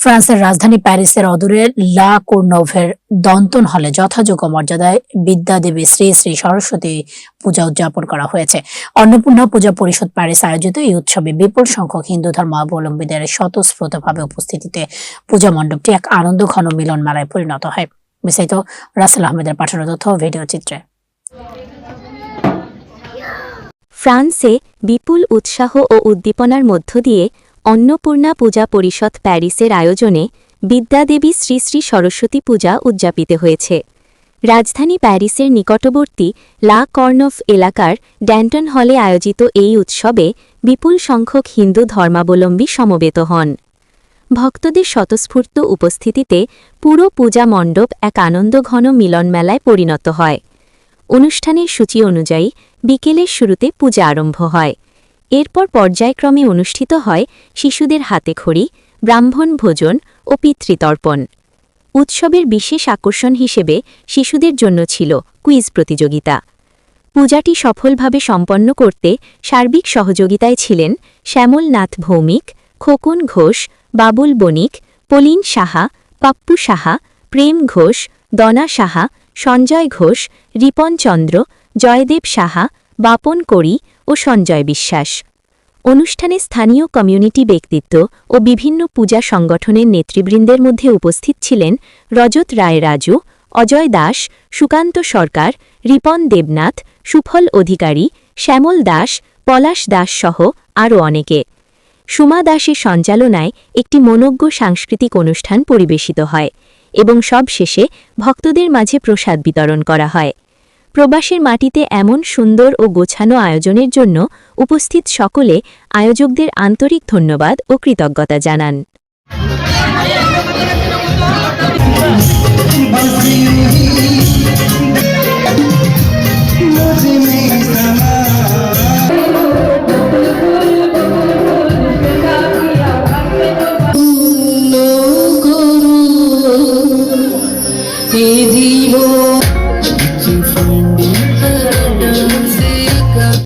ফ্রান্সের রাজধানী প্যারিসের অদূরে লা কোর্নভের দন্তন হলে যথাযোগ্য মর্যাদায় বিদ্যাদেবী শ্রী শ্রী সরস্বতী পূজা উদযাপন করা হয়েছে। অন্নপূর্ণা পূজা পরিষদ প্যারিস আয়োজিত এই উৎসবে বিপুল সংখ্যক হিন্দু ধর্মাবলম্বীদের স্বতঃস্ফূর্তভাবে উপস্থিতিতে পূজা মণ্ডপটি এক আনন্দঘন মিলন মেলায় পরিণত হয়। বিস্তারিত রাসেল আহমেদের পাঠানো তথ্য ভিডিও চিত্রে। ফ্রান্সে বিপুল উৎসাহ ও উদ্দীপনার মধ্য দিয়ে অন্নপূর্ণা পূজা পরিষদ প্যারিসের আয়োজনে বিদ্যাদেবী শ্রী শ্রী সরস্বতী পূজা উদযাপিত হয়েছে। রাজধানী প্যারিসের নিকটবর্তী লা কর্নভ এলাকার ড্যান্টন হলে আয়োজিত এই উৎসবে বিপুল সংখ্যক হিন্দু ধর্মাবলম্বী সমবেত হন। ভক্তদের স্বতঃস্ফূর্ত উপস্থিতিতে পুরো পূজা মণ্ডপ এক আনন্দঘন মিলনমেলায় পরিণত হয়। অনুষ্ঠানের সূচি অনুযায়ী বিকেলের শুরুতে পূজা আরম্ভ হয়। এরপর পর্যায়ক্রমে অনুষ্ঠিত হয় শিশুদের হাতেখড়ি, ব্রাহ্মণ ভোজন ও পিতৃতর্পণ। উৎসবের বিশেষ আকর্ষণ হিসেবে শিশুদের জন্য ছিল কুইজ প্রতিযোগিতা। পূজাটি সফলভাবে সম্পন্ন করতে সার্বিক সহযোগিতায় ছিলেন শ্যামল নাথ ভৌমিক, খোকন ঘোষ, বাবুল বণিক, পলিন সাহা, পাপ্পু সাহা, প্রেম ঘোষ, দনা সাহা, সঞ্জয় ঘোষ, রিপন চন্দ্র, জয়দেব সাহা, বাপন করি ও সঞ্জয় বিশ্বাস। অনুষ্ঠানে স্থানীয় কমিউনিটি ব্যক্তিত্ব ও বিভিন্ন পূজা সংগঠনের নেতৃবৃন্দের মধ্যে উপস্থিত ছিলেন রজত রায় রাজু, অজয় দাস, সুকান্ত সরকার, রিপন দেবনাথ, সুফল অধিকারী, শ্যামল দাস, পলাশ দাস সহ আরও অনেকে। সুমা দাসের সঞ্চালনায় একটি মনোজ্ঞ সাংস্কৃতিক অনুষ্ঠান পরিবেশিত হয় এবং সবশেষে ভক্তদের মাঝে প্রসাদ বিতরণ করা হয়। প্রবাসের মাটিতে এমন সুন্দর ও গোছানো আয়োজনের জন্য উপস্থিত সকলে আয়োজকদের আন্তরিক ধন্যবাদ ও কৃতজ্ঞতা জানান। জীবন